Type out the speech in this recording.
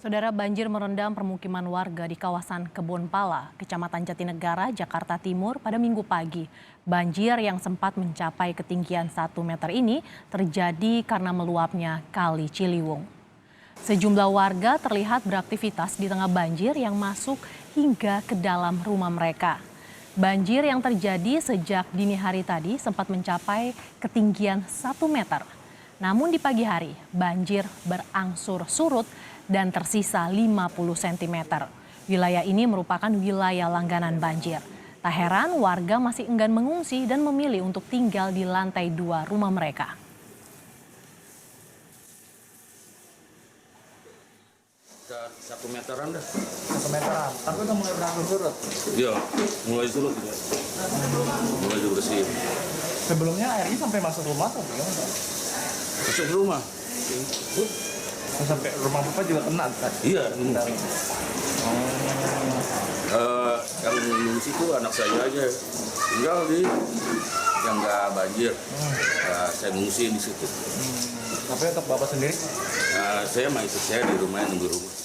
Saudara, banjir merendam permukiman warga di kawasan Kebon Pala, Kecamatan Jatinegara, Jakarta Timur pada Minggu pagi. Banjir yang sempat mencapai ketinggian 1 meter ini terjadi karena meluapnya Kali Ciliwung. Sejumlah warga terlihat beraktivitas di tengah banjir yang masuk hingga ke dalam rumah mereka. Banjir yang terjadi sejak dini hari tadi sempat mencapai ketinggian 1 meter. Namun di pagi hari, banjir berangsur surut dan tersisa 50 cm. Wilayah ini merupakan wilayah langganan banjir. Tak heran warga masih enggan mengungsi dan memilih untuk tinggal di lantai 2 rumah mereka. Sekitar 1 meteran dah. 1 meteran, tapi udah mulai berangsur surut. Iya, mulai surut juga. Mulai dibersihin. Sebelumnya airnya sampai masuk rumah atau gimana? Masuk ke rumah. Sampai rumah Bapak juga kena kan? Iya, ini. Yang mengungsi itu anak saya aja. Tinggal di yang nggak banjir. Saya mengungsi di situ. Tapi untuk Bapak sendiri? Saya masih saya di rumah, nunggu rumah.